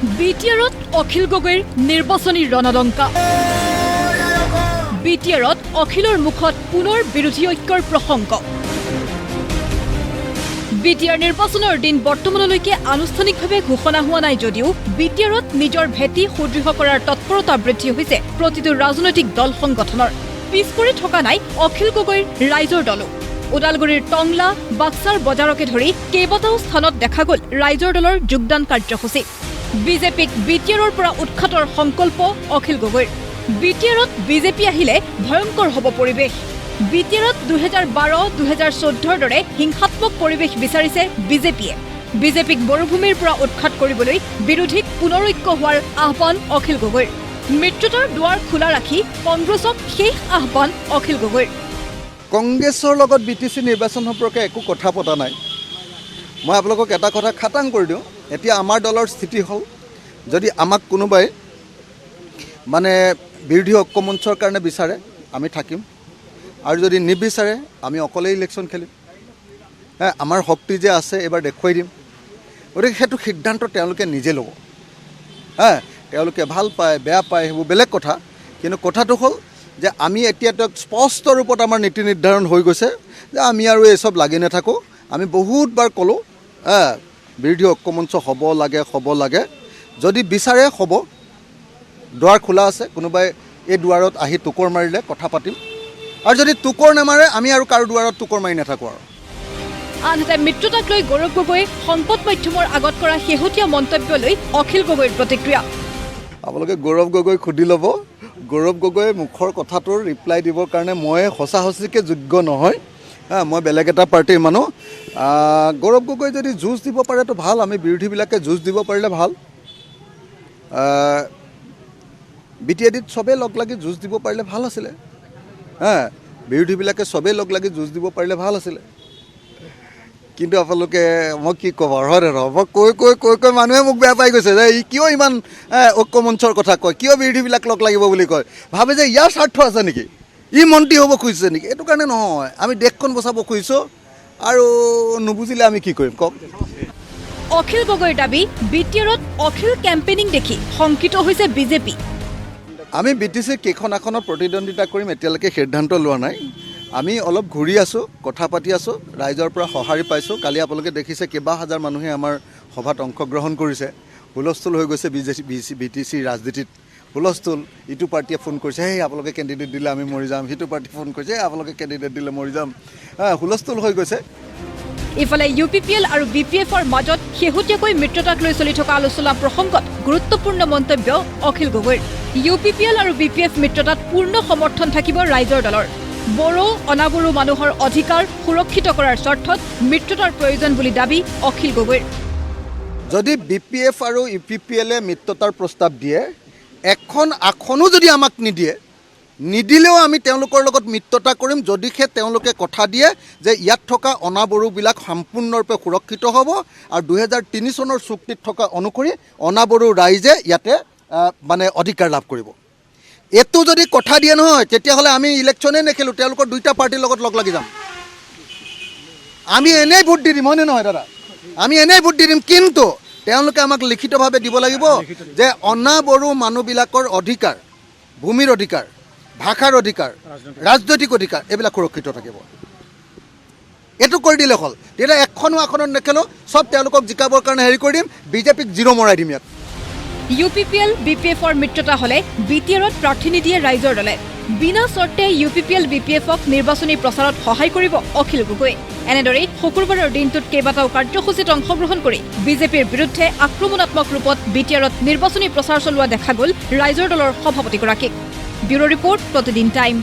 বিটিআৰত অখিল গগৈৰ নিৰ্বাচনী ৰণদংকা। বিটিআৰত অখিলৰ মুখত পুনৰ বিৰোধী ঐক্যৰ প্ৰসংগ। বিটিআৰ নিৰ্বাচনৰ দিন বৰ্তমানলৈকে আনুষ্ঠানিকভাৱে ঘোষণা হোৱা নাই যদিও বিটিআৰত নিজৰ ভেটি সুদৃঢ় কৰাৰ তৎপৰতা বৃদ্ধি হৈছে প্ৰতিটো ৰাজনৈতিক দল সংগঠনৰ। পিছ পৰি থকা নাই অখিল গগৈৰ ৰাইজৰ দলো। ওদালগুৰিৰ টংলা, বাক্সাৰ বজাৰকে ধৰি কেইবাটাও স্থানত দেখা গ'ল ৰাইজৰ দলৰ যোগদান কাৰ্যসূচী। বিজেপিক বিটিআৰৰ পৰা উৎখাতৰ সংকল্প অখিল গগৈৰ। বিটিআৰত বিজেপি আহিলে ভয়ংকৰ হ'ব পৰিৱেশ। বিটিআৰত 2012-2014 দৰে হিংসাত্মক পৰিৱেশ বিচাৰিছে বিজেপিয়ে। বিজেপিক মৰুভূমিৰ পৰা উৎখাত কৰিবলৈ বিৰোধীক পুনৰৈক্য হোৱাৰ আহ্বান অখিল গগৈৰ। মিত্ৰতাৰ দুৱাৰ খোলা ৰাখি কংগ্ৰেছক শেষ আহ্বান অখিল গগৈৰ। কংগ্ৰেছৰ লগত বিটিচি নিৰ্বাচন সম্পৰ্কে একো কথা পতা নাই। মই আপোনালোকক এটা কথা খাটাং কৰি দিওঁ, এতিয়া আমাৰ দলৰ স্থিতি হ'ল, যদি আমাক কোনোবাই বিৰোধী ঐক্যমঞ্চৰ কাৰণে বিচাৰে আমি থাকিম, আৰু যদি নিবিচাৰে আমি অকলেই ইলেকশ্যন খেলিম। আমাৰ শক্তি যে আছে এইবাৰ দেখুৱাই দিম। গতিকে সেইটো সিদ্ধান্ত তেওঁলোকে নিজে ল'ব। তেওঁলোকে ভাল পায় বেয়া পায় সেইবোৰ বেলেগ কথা, কিন্তু কথাটো হ'ল যে আমি এতিয়াতো স্পষ্ট ৰূপত আমাৰ নীতি নিৰ্ধাৰণ হৈ গৈছে যে আমি আৰু এই চব লাগি নাথাকোঁ। আমি বহুতবাৰ ক'লোঁ বিৰোধী ঐক্যমঞ্চ হ'ব লাগে, যদি বিচাৰে হ'ব, দুৱাৰ খোলা আছে। কোনোবাই এই দুৱাৰত আহি টোকৰ মাৰিলে কথা পাতিম, আৰু যদি টোকৰ নামাৰে আমি আৰু কাৰো দুৱাৰত টোকৰ মাৰি নাথাকোঁ আৰু। আনহাতে মিত্ৰতাক লৈ গৌৰৱ গগৈয়ে সংবাদ মাধ্যমৰ আগত কৰা শেহতীয়া মন্তব্যলৈ অখিল গগৈৰ প্ৰতিক্ৰিয়া। আপোনালোকে গৌৰৱ গগৈক সুধি ল'ব। গৌৰৱ গগৈয়ে মুখৰ কথাটোৰ ৰিপ্লাই দিবৰ কাৰণে মই সঁচাকৈ যোগ্য নহয়। মই বেলেগ এটা পাৰ্টিৰ মানুহ। গৌৰৱ গগৈ যদি যুঁজ দিব পাৰেতো ভাল, আমি বিৰোধীবিলাকে যুঁজ দিব পাৰিলে ভাল। বিটিআৰত চবেই লগ লাগি যুঁজ দিব পাৰিলে ভাল আছিলে। বিৰোধীবিলাকে চবেই লগ লাগি যুঁজ দিব পাৰিলে ভাল আছিলে। কিন্তু আপোনালোকে মই কি ক'ব মই কৈ মানুহে মোক বেয়া পাই গৈছে যে কিয় ইমান ঐক্যমঞ্চৰ কথা কয়, কিয় বিৰোধীবিলাক লগ লাগিব বুলি কয়, ভাবে যে ইয়াৰ স্বাৰ্থ আছে নেকি, ই মন্ত্ৰী হ'ব খুজিছে নেকি। এইটো কাৰণে নহয়, আমি দেশখন বচাব খুজিছোঁ, আৰু নুবুজিলে আমি কি কৰিম কওক। অখিল গগৈৰ দাবী, বিটিআৰত অখিল কেম্পেইনিং দেখি শংকিত হৈছে বিজেপি। আমি বিটিচিৰ কেইখন আসনত প্ৰতিদ্বন্দ্বিতা কৰিম এতিয়ালৈকে সিদ্ধান্ত লোৱা নাই। আমি অলপ ঘূৰি আছোঁ, কথা পাতি আছোঁ, ৰাইজৰ পৰা সঁহাৰি পাইছোঁ। কালি আপোনালোকে দেখিছে কেইবা হাজাৰ মানুহে আমাৰ সভাত অংশগ্ৰহণ কৰিছে। হুলস্থুল হৈ গৈছে বিটিচিৰ ৰাজনীতিত। হুলস্থুল, ইটো পাৰ্টীয়ে ফোন কৰিছে আপোনালোকে কেণ্ডিডেট দিলে আমি মৰি যাম, সিটো পাৰ্টীয়ে ফোন কৰিছে আপোনালোকে কেণ্ডিডেট দিলে মৰি যাম। হুলস্থুল হৈ গৈছে। ইফালে UPPL আৰু BPFৰ মাজত শেহতীয়াকৈ মিত্ৰতাক লৈ চলি থকা আলোচনা প্ৰসংগত গুৰুত্বপূৰ্ণ মন্তব্য অখিল গগৈৰ। UPPL আৰু BPF মিত্ৰতাত পূৰ্ণ সমৰ্থন থাকিব ৰাইজৰ দলৰ। বড়ো অনাবড়ো মানুহৰ অধিকাৰ সুৰক্ষিত কৰাৰ স্বাৰ্থত মিত্ৰতাৰ প্ৰয়োজন বুলি দাবী অখিল গগৈৰ। যদি BPF আৰু UPPLে মিত্ৰতাৰ প্ৰস্তাৱ দিয়ে, এখন আসনো যদি আমাক নিদিলেও আমি তেওঁলোকৰ লগত মিত্ৰতা কৰিম, যদিহে তেওঁলোকে কথা দিয়ে যে ইয়াত থকা অনাবড়োবিলাক সম্পূৰ্ণৰূপে সুৰক্ষিত হ'ব, আৰু 2003 চনৰ চুক্তিত থকা অনুসৰি অনাবড়ো ৰাইজে ইয়াতে অধিকাৰ লাভ কৰিব। এইটো যদি কথা দিয়ে নহয়, তেতিয়াহ'লে আমি ইলেকশ্যনেই নেখেলোঁ, তেওঁলোকৰ দুইটা পাৰ্টিৰ লগত লগ লাগি যাম। আমি এনেই ভোট দি দিম, হয়নে নহয় দাদা? আমি এনেই ভোট দি দিম, কিন্তু তেওঁলোকে আমাক লিখিতভাৱে দিব লাগিব যে অনাবড়ো মানুহবিলাকৰ অধিকাৰ, ভূমিৰ অধিকাৰ, ভাষাৰ অধিকাৰ, ৰাজনৈতিক অধিকাৰ এইবিলাক সুৰক্ষিত থাকিব। এইটো কৰি দিলে হ'ল। তেতিয়া এখনো আসনত নেখেলোঁ, চব তেওঁলোকক জিকাবৰ কাৰণে কৰি দিম, বিজেপিক জিৰ' মৰাই দিম ইয়াত। UPPL BPFৰ মিত্ৰতা হ'লে বিটিআৰত প্ৰাৰ্থী নিদিয়ে ৰাইজৰ দলে। বিনা চৰ্তে UPPL BPFক নিৰ্বাচনী প্ৰচাৰত সহায় কৰিব অখিল গগৈ। এনেদৰেই শুকুৰবাৰৰ দিনটোত কেইবাটাও কাৰ্যসূচীত অংশগ্ৰহণ কৰি বিজেপিৰ বিৰুদ্ধে আক্ৰমণাত্মক ৰূপত বিটিআৰত নিৰ্বাচনী প্ৰচাৰ চলোৱা দেখা গ'ল ৰাইজৰ দলৰ সভাপতিগৰাকীক। ব্যুৰ' ৰিপৰ্ট, প্ৰতিদিন টাইম।